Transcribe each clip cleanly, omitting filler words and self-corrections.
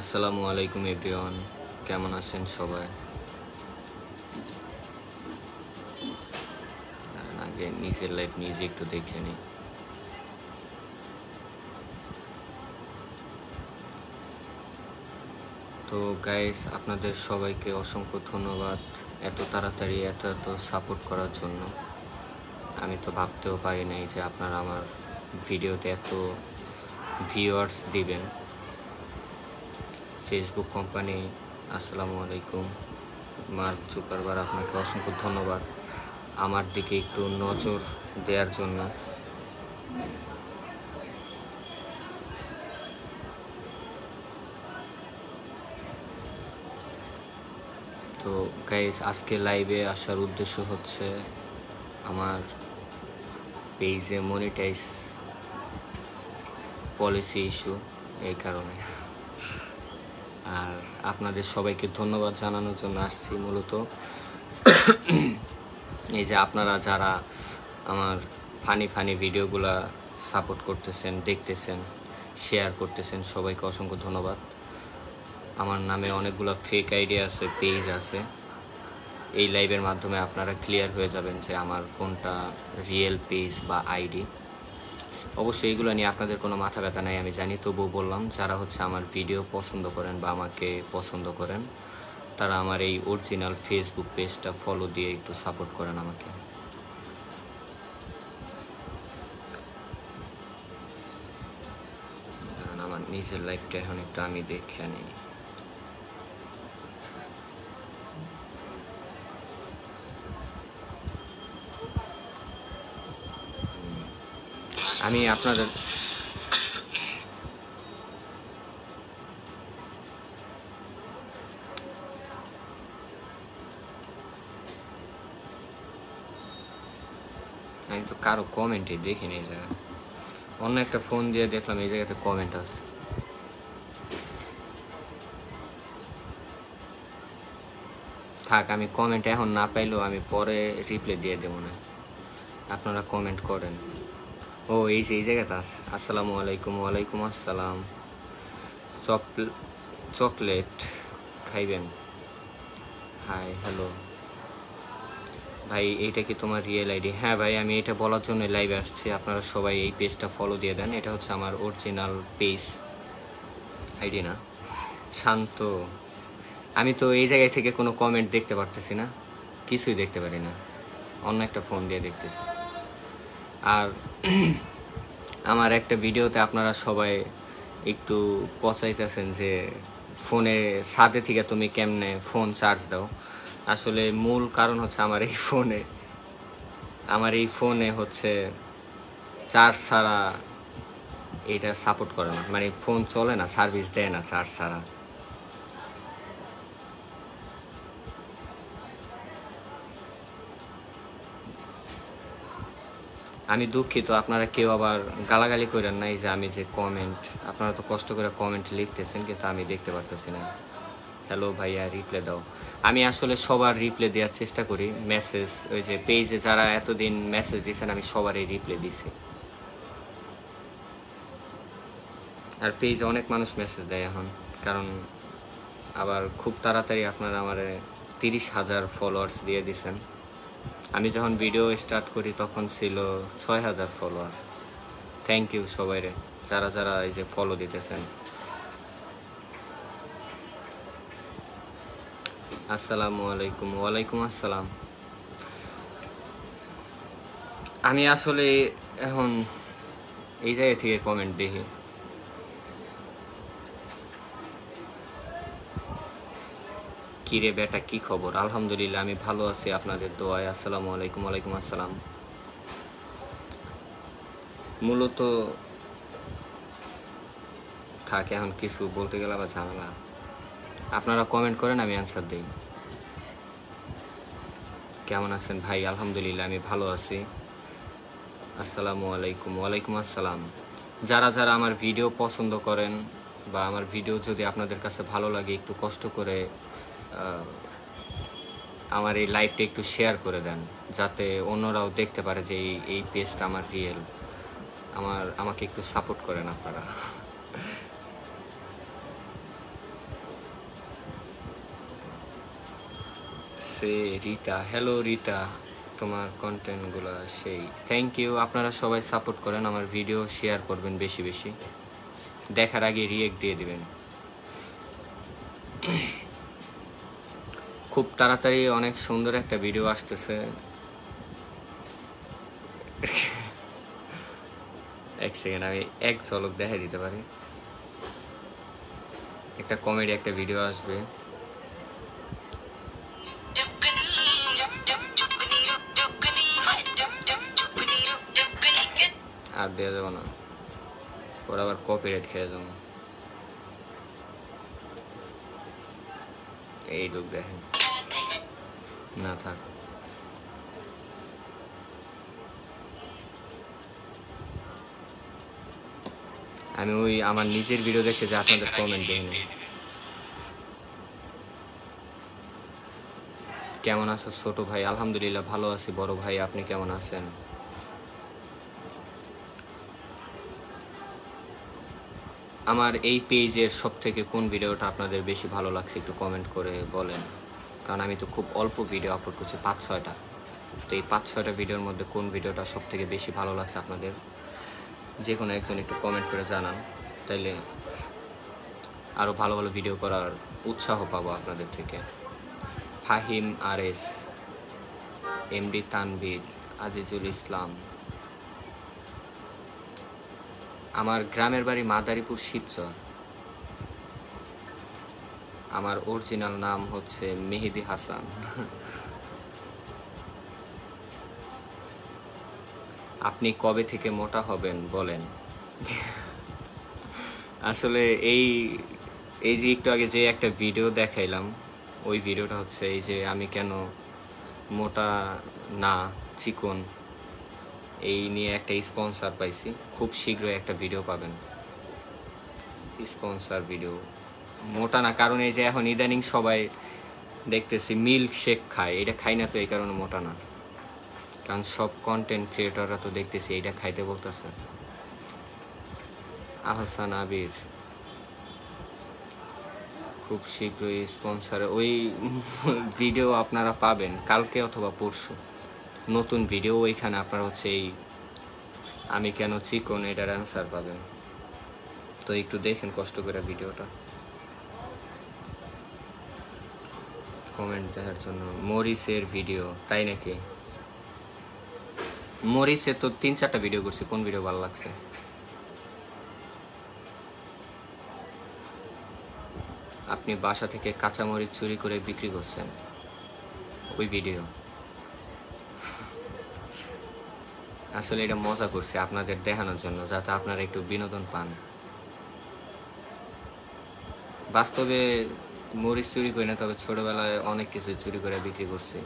আসসালামু আলাইকুম এভরিওয়ান, কেমন আছেন সবাই? আগে নিজের লাইফ নিজে একটু দেখে নিই। তো গাইস, আপনাদের সবাইকে অসংখ্য ধন্যবাদ এত তাড়াতাড়ি এত সাপোর্ট করার জন্য। আমি তো ভাবতেও পারি নাই যে আপনারা আমার ভিডিওতে এত ভিউয়ার্স দিবেন। ফেসবুক কোম্পানি, আসসালামু আলাইকুম। মার্ক জুকারবার্গ, আপনাকে অসংখ্য ধন্যবাদ আমার দিকে একটু নজর দেওয়ার জন্য। তো গাইস, আজকে লাইভে আসার উদ্দেশ্য হচ্ছে আমার পেজে মনিটাইজ পলিসি ইস্যু, এই কারণে। আর আপনাদের সবাইকে ধন্যবাদ জানানোর জন্য আসছি মূলত। এই যে আপনারা যারা আমার ফানি ভিডিওগুলা সাপোর্ট করতেছেন, দেখতেছেন, শেয়ার করতেছেন, সবাইকে অসংখ্য ধন্যবাদ। আমার নামে অনেকগুলো ফেক আইডি আছে, পেজ আছে। এই লাইভের মাধ্যমে আপনারা ক্লিয়ার হয়ে যাবেন যে আমার কোনটা রিয়েল পেজ বা আইডি। অবশ্যই এইগুলো নিয়ে আপনাদের কোনো মাথা ব্যথা নাই, আমি জানি, তবুও বললাম যারা হচ্ছে আমার ভিডিও পছন্দ করেন বা আমাকে পছন্দ করেন, তারা আমার এই অরিজিনাল ফেসবুক পেজটা ফলো দিয়ে একটু সাপোর্ট করেন আমাকে। আমার নিজের লাইফটা এখন একটু আমি দেখে নিই। আমি আপনাদের আমি তো কারো কমেন্টই দেখিনি এই জায়গায়। অন্য একটা ফোন দিয়ে দেখলাম এই জায়গাতে কমেন্ট আছে। থাক, আমি কমেন্ট এখন না পাইলেও আমি পরে রিপ্লাই দিয়ে দেবো না, আপনারা কমেন্ট করেন। ও এই যে এই জায়গাতে আছে। আসসালামু আলাইকুম। ওয়ালাইকুম আসসালাম। চকলেট খাইবেন? হাই, হ্যালো ভাই, এইটা কি তোমার রিয়েল আইডি? হ্যাঁ ভাই, আমি এটা বলার জন্য লাইভে আসছি। আপনারা সবাই এই পেজটা ফলো দিয়ে দেন, এটা হচ্ছে আমার অরিজিনাল পেজ, আইডি না। শান্ত, আমি তো এই জায়গায় থেকে কোনো কমেন্ট দেখতে পারতেছি না, কিছুই দেখতে পারি না, অন্য একটা ফোন দিয়ে দেখতেছি। আর আমার একটা ভিডিওতে আপনারা সবাই একটু পচাইতেছেন যে ফোনে ছাদে থেকে তুমি কেমনে ফোন চার্জ দাও। আসলে মূল কারণ হচ্ছে আমার এই ফোনে হচ্ছে চার্জ ছাড়া এটা সাপোর্ট করে না, মানে ফোন চলে না, সার্ভিস দেয় না চার্জ ছাড়া। আমি দুঃখিত, আপনারা কেউ আবার গালাগালি করেন নাই যে আমি যে কমেন্ট, আপনারা তো কষ্ট করে কমেন্ট লিখতেছেন কিন্তু আমি দেখতে পারতেছি না। হ্যালো ভাইয়া, রিপ্লাই দাও। আমি আসলে সবার রিপ্লাই দেওয়ার চেষ্টা করি, মেসেজ ওই যে পেজে যারা এতদিন মেসেজ দিয়েছেন আমি সবারই রিপ্লাই দিছি। আর পেজে অনেক মানুষ মেসেজ দেয় এখন, কারণ আবার খুব তাড়াতাড়ি আপনারা আমার 30,000 ফলোয়ার্স দিয়ে দিছেন। আমি যখন ভিডিও স্টার্ট করি তখন ছিল 6,000 ফলোয়ার। থ্যাংক ইউ সবাইরে যারা যারা এই যে ফলো দিতেছেন। আসসালামু আলাইকুম। ওয়ালাইকুম আসসালাম। আমি আসলে এখন এই জায়গা থেকে কমেন্ট দেখি। কিরে বেটা, কি খবর? আলহামদুলিল্লাহ, আমি ভালো আছি আপনাদের দোয়ায়। আসসালামু আলাইকুম। ওয়ালাইকুম আসসালাম। মূলত থাকে এখন কিছু বলতে গেলে আবার ঝামেলা। আপনারা কমেন্ট করেন, আমি অ্যান্সার দিই। কেমন আছেন ভাই? আলহামদুলিল্লাহ, আমি ভালো আছি। আসসালামু আলাইকুম। ওয়ালাইকুম আসসালাম। যারা যারা আমার ভিডিও পছন্দ করেন বা আমার ভিডিও যদি আপনাদের কাছে ভালো লাগে, একটু কষ্ট করে আমার এই লাইভটা একটু শেয়ার করে দেন, যাতে অন্যরাও দেখতে পারে যে এই পেজটা আমার রিয়েল। আমাকে একটু সাপোর্ট করেন আপনারা। আছে রিতা। হ্যালো রিতা, তোমার কন্টেন্টগুলো সেই। থ্যাংক ইউ, আপনারা সবাই সাপোর্ট করেন, আমার ভিডিও শেয়ার করবেন বেশি বেশি, দেখার আগে রিয়েক্ট দিয়ে দিবেন। খুব তাড়াতাড়ি অনেক সুন্দর একটা ভিডিও আসতেছে। এক সেকেন্ড, আমি এক ঝলক দেখাই দিতে পারি। একটা কমেডি একটা ভিডিও আসবে, আর দেওয়া যাবে না, পরে আবার কপিরাইট খেয়ে যাবো। এই লোক দেখেন না, থাক। আমি ওই আমার নিজের ভিডিও দেখতে যে আপনাদের কমেন্ট দেখিনি। কেমন আছো ছোট ভাই? আলহামদুলিল্লাহ ভালো আছি। বড় ভাই আপনি কেমন আছেন? আমার এই পেজের সব থেকে কোন ভিডিওটা আপনাদের বেশি ভালো লাগছে একটু কমেন্ট করে বলেন, কারণ আমি তো খুব অল্প ভিডিও আপলোড করছি, 5-6টা। তো এই 5-6টা ভিডিওর মধ্যে কোন ভিডিওটা সব থেকে বেশি ভালো লাগছে আপনাদের, যে কোনো একজন একটু কমেন্ট করে জানান, তাইলে আরও ভালো ভালো ভিডিও করার উৎসাহ পাবো আপনাদের থেকে। Fahim RS, MD Tanvir, Azizul Islam. আমার গ্রামের বাড়ি মাদারীপুর শিবচর। আমার অরিজিনাল নাম হচ্ছে মেহেদি হাসান। আপনি কবে থেকে মোটা হবেন বলেন? আসলে এই এই যে একটু আগে যে একটা ভিডিও দেখাইলাম, ওই ভিডিওটা হচ্ছে এই যে আমি কেন মোটা না চিকন, এই নিয়ে একটা স্পন্সর পাইছি। খুব শীঘ্রই একটা ভিডিও পাবেন, স্পন্সর ভিডিও। মোটা না, কারণ এই যে এখন ইদানিং সবাই দেখতেছি মিল্ক শেক খায়, এটা খাই না তো এই কারণে মোটা না, কারণ সব কন্টেন্ট ক্রিয়েটররা তো দেখতেছি এইটা খাইতে বলতেছে। আহসান আবির, খুব শীঘ্রই স্পন্সর ওই ভিডিও আপনারা পাবেন কালকে অথবা পরশু, নতুন ভিডিও। ওইখানে আপনারা হচ্ছে এই আমি কেন চিকন এটার অ্যান্সার পাবেন। তো একটু দেখেন কষ্ট করে ভিডিওটা। কমেন্ট দেওয়ার জন্য। মরিসের ভিডিও, তাই নাকি? মরিসে তো 3-4টা ভিডিও করছি, কোন ভিডিও ভালো লাগছে? আপনি বাসা থেকে কাঁচামরিচ চুরি করে বিক্রি করছেন, ওই ভিডিও। আসলে এটা মজা করছি আপনাদের দেখানোর জন্য, যাতে আপনারা একটু বিনোদন পান। বাস্তবে মরিচ চুরি করি না, তবে ছোটবেলায় অনেক কিছু চুরি করে বিক্রি করছি।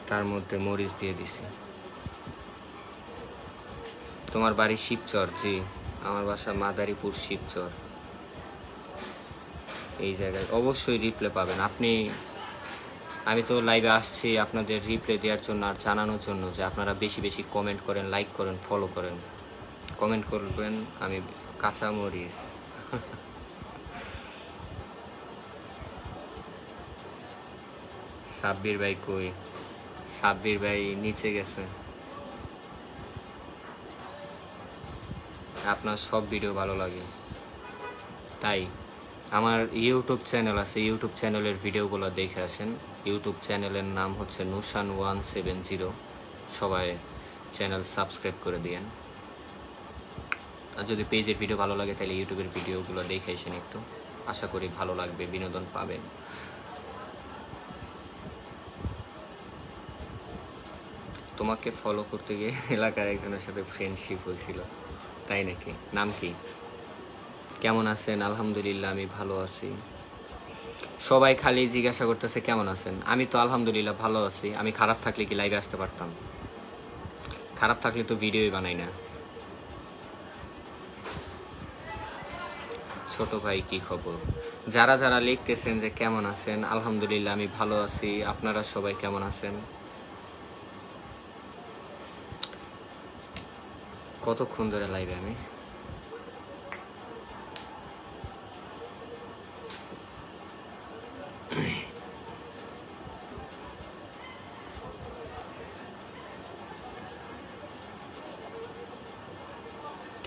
তার মধ্যে মরিচ দিয়ে দিছি। তোমার বাড়ি শিবচর? জি, আমার বাসা মাদারীপুর শিবচর। এই জায়গায় অবশ্যই রিপ্লে পাবেন আপনি। আমি তো লাইভে আসছি আপনাদের রিপ্লে দেওয়ার জন্য আর জানানোর জন্য যে আপনারা বেশি বেশি কমেন্ট করেন, লাইক করেন, ফলো করেন। কমেন্ট করবেন আমি কাঁচা মরিচ। সাব্বির ভাই কই? সাব্বির ভাই নিচে গেছে। আপনার সব ভিডিও ভালো লাগে, তাই আমার ইউটিউব চ্যানেল আছে, ইউটিউব চ্যানেলের ভিডিওগুলো দেখে আসেন। ইউটিউব চ্যানেলের নাম হচ্ছে নুশান170। সবাই চ্যানেল সাবস্ক্রাইব করে দিয়েন। আর যদি পেজের ভিডিও ভালো লাগে তাহলে ইউটিউবের ভিডিওগুলো দেখে আসেন একটু, আশা করি ভালো লাগবে, বিনোদন পাবেন। তোমাকে ফলো করতে গিয়ে এলাকার একজনের সাথে ফ্রেন্ডশিপ হয়েছিল, তাই নাকি? নাম কি? কেমন আছেন? আলহামদুলিল্লাহ আমি ভালো আছি। সবাই খালি জিজ্ঞাসা করতেছে কেমন আছেন। আমি তো আলহামদুলিল্লাহ ভালো আছি। আমি খারাপ থাকলে কি লাইভে আসতে পারতাম? খারাপ থাকলে তো ভিডিওই বানাই না। ছোট ভাই কি খবর? যারা যারা লিখতেছেন যে কেমন আছেন, আলহামদুলিল্লাহ আমি ভালো আছি। আপনারা সবাই কেমন আছেন? কতক্ষণ ধরে লাইভে আমি?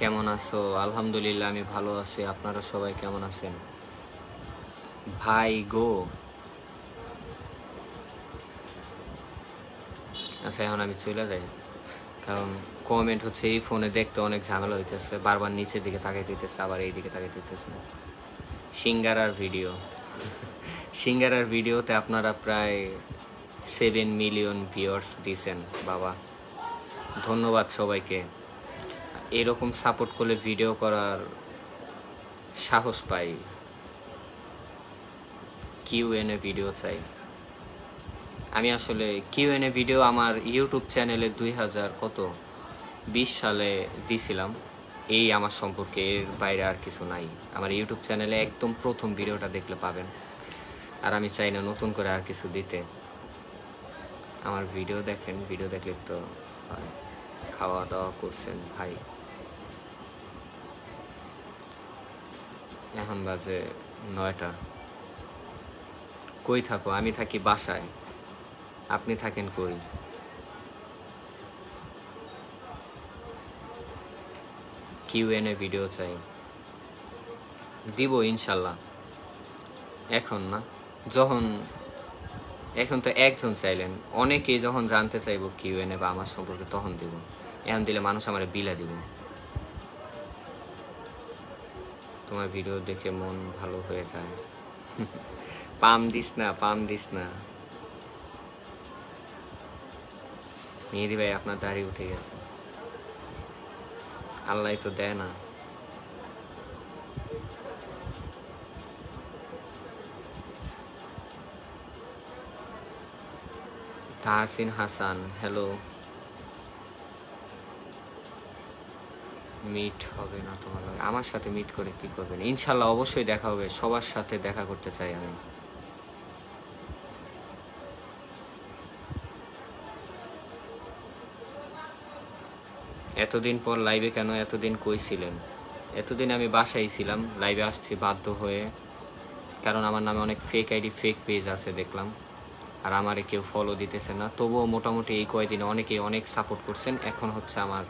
কেমন আছো? আলহামদুলিল্লাহ আমি ভালো আছি। আপনারা সবাই কেমন আছেন? ভাই গো, আচ্ছা এখন আমি চলে যাই, কারণ কমেন্ট হচ্ছে এই ফোনে দেখতে অনেক ঝামেলা হইতেছে, বারবার নিচের দিকে তাকাইতে হইতেছে, আবার এই দিকে তাকাইতে হইতেছে। সিঙ্গারার ভিডিও, সিঙ্গারার ভিডিওতে আপনারা প্রায় 7 মিলিয়ন ভিউয়ার্স দিয়েছেন বাবা, ধন্যবাদ সবাইকে। এরকম সাপোর্ট করলে ভিডিও করার সাহস পাই। কিউএনএ ভিডিও চাই আমি। আসলে কিউএনএ ভিডিও আমার ইউটিউব চ্যানেলে 2020 সালে দিছিলাম। এই আমার সম্পর্কে, এর বাইরে আর কিছু নাই। আমার ইউটিউব চ্যানেলে একদম প্রথম ভিডিওটা দেখলে পাবেন। আর আমি চাই না নতুন করে আর কিছু দিতে। আমার ভিডিও দেখেন, ভিডিও দেখলে তো হয়। খাওয়া দাওয়া করছেন ভাই? এখন বাজে 9টা। কই থাকো? আমি থাকি বাসায়। আপনি থাকেন কই? কিউএনএ ভিডিও চাই, দিব ইনশাল্লাহ। এখন না, যখন, এখন তো একজন চাইলেন, অনেকেই যখন জানতে চাইবো কিউএনএ বা আমার সম্পর্কে তখন দিব। এখন দিলে মানুষ আমার বিলা দিব। তোমার ভিডিও দেখে মন ভালো হয়ে যায়। পাম দিস না, পাম দিস না। মেহেদি ভাই আপনার দাড়ি উঠে গেছে, আল্লাহ তো দেয় না। তাহসিন হাসান, হ্যালো। মিট হবে না তোমার লগে? আমার সাথে মিট করে কি করবেন? ইনশাল্লাহ অবশ্যই দেখা হবে, সবার সাথে দেখা করতে চাই আমি। এতদিন পর লাইভে কেন? এতদিন কই ছিলেন? এতদিন আমি বাসায় ছিলাম, লাইভে আসছি বাধ্য হয়ে, কারণ আমার নামে অনেক ফেক আইডি, ফেক পেজ আছে দেখলাম, আর আমারে কেউ ফলো দিতেছে না। তবুও মোটামুটি এই কয়েকদিনে অনেকেই অনেক সাপোর্ট করছেন। এখন হচ্ছে আমার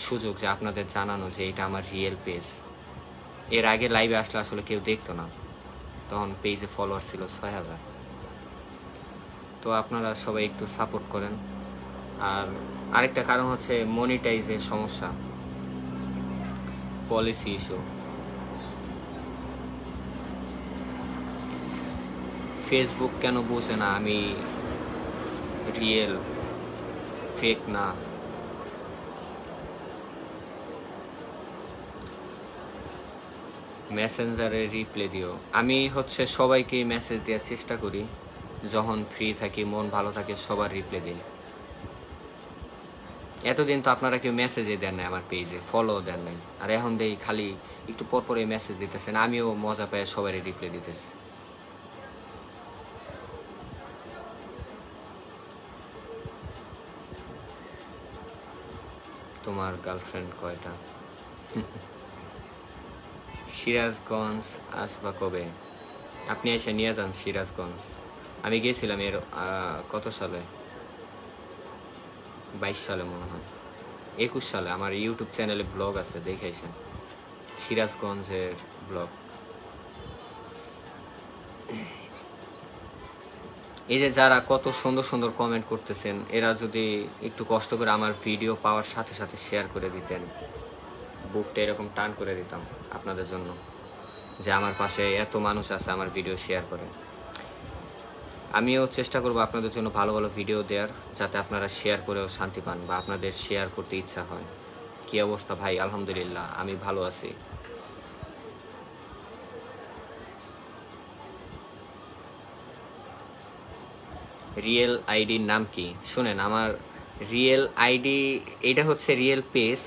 সুযোগ যে আপনাদের জানানো যে এটা আমার রিয়েল পেজ। এর আগে লাইভে আসলে আসলে কেউ দেখতো না, তখন পেজে ফলোয়ার ছিল 6000। তো আপনারা সবাই একটু সাপোর্ট করেন। আর আরেকটা কারণ হচ্ছে মনিটাইজের সমস্যা, পলিসি ইস্যু। ফেসবুক কেন বোঝে না আমি রিয়েল, ফেক না? মেসেঞ্জারে রিপ্লাই দিও। আমি হচ্ছে সবাইকে মেসেজ দেওয়ার চেষ্টা করি, যখন ফ্রি থাকি, মন ভালো থাকে, সবার রিপ্লাই দিই। এতদিন তো আপনারা কেউ মেসেজই দেন নাই আমার পেজে, ফলো দেন নাই, আর এখন দেই খালি একটু পর পরে মেসেজ দিতেছেন। আমিও মজা পাই সবারই রিপ্লাই দিতেছি। তোমার গার্লফ্রেন্ড কয়টা? সিরাজগঞ্জ আসবা কবে? আপনি এসে নিয়ে যান সিরাজগঞ্জ। আমি গিয়েছিলাম এর কত সালে, 22 সালে মনে হয়, 21 সালে। আমার ইউটিউব চ্যানেলে ব্লগ আছে, দেখে আসেন, সিরাজগঞ্জের ব্লগ। এই যে যারা কত সুন্দর সুন্দর কমেন্ট করতেছেন, এরা যদি একটু কষ্ট করে আমার ভিডিও পাওয়ার সাথে সাথে শেয়ার করে দিতেন, বুকটা এরকম টান করে দিতাম আপনাদের জন্য, যে আমার পাশে এত মানুষ আছে আমার ভিডিও শেয়ার করে। আমিও চেষ্টা করবো আপনাদের জন্য ভালো ভালো ভিডিও দেওয়ার, যাতে আপনারা শেয়ার করেও শান্তি পান বা আপনাদের শেয়ার করতে ইচ্ছা হয়। কি অবস্থা ভাই? আলহামদুলিল্লাহ আমি ভালো আছি। রিয়েল আইডির নাম কি? শুনেন, আমার রিয়েল আইডি এটা হচ্ছে রিয়েল পেজ,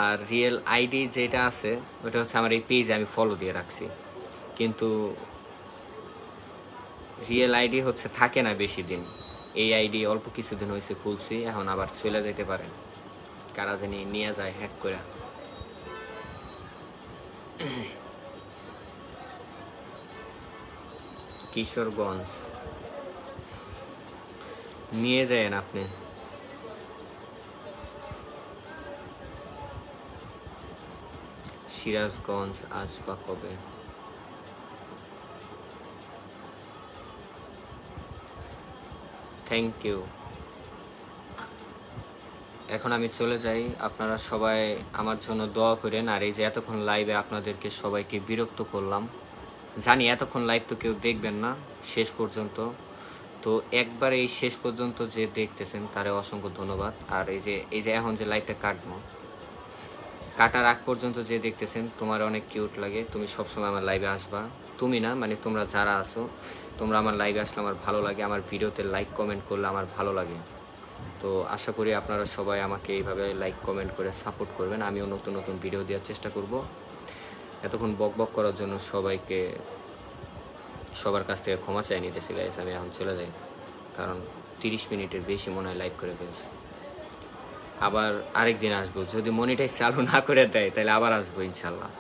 আর রিয়েল আইডি যেটা আছে ওটা হচ্ছে আমার এই পেজে আমি ফলো দিয়ে রাখছি। কিন্তু রিয়েল আইডি হচ্ছে থাকে না বেশি দিন। এই আইডি অল্প কিছুদিন হয়েছে খুলছি, এখন আবার চলে যেতে পারে, কারা জানি নিয়ে যায় হ্যাক করে। কিশোরগঞ্জ নিয়ে যায়েন আপনি। সিরাজগঞ্জ আসবা কবে? Thank you. এখন আমি চলে যাই, আপনারা সবাই আমার জন্য দোয়া করেন। আর এই যে এতক্ষণ লাইভে আপনাদেরকে সবাইকে বিরক্ত করলাম, জানি এতক্ষণ লাইভ তো কেউ দেখবেন না শেষ পর্যন্ত, তো একবার এই শেষ পর্যন্ত যে দেখতেছেন তারে অসংখ্য ধন্যবাদ। আর এই যে এখন যে লাইভটা কাটার আগ পর্যন্ত যে দেখতেছেন, তোমার অনেক কিউট লাগে, তুমি সবসময় আমার লাইভে আসবা। তুমি না, মানে তোমরা যারা আসো, তোমরা আমার লাইভে আসলে আমার ভালো লাগে, আমার ভিডিওতে লাইক কমেন্ট করলে আমার ভালো লাগে। তো আশা করি আপনারা সবাই আমাকে এইভাবে লাইক কমেন্ট করে সাপোর্ট করবেন, আমিও নতুন নতুন ভিডিও দেওয়ার চেষ্টা করব। এতক্ষণ বক বক করার জন্য সবাইকে সবার কাছ থেকে ক্ষমা চাই নিতেছি গাইস। আমি এখন চলে যাই, কারণ 30 মিনিটের বেশি মনে হয় লাইভ করে ফেলছি। আবার আরেকদিন আসবো, যদি মনিটাইজ চালু না করে দেয় তাহলে আবার আসবো ইনশাল্লাহ।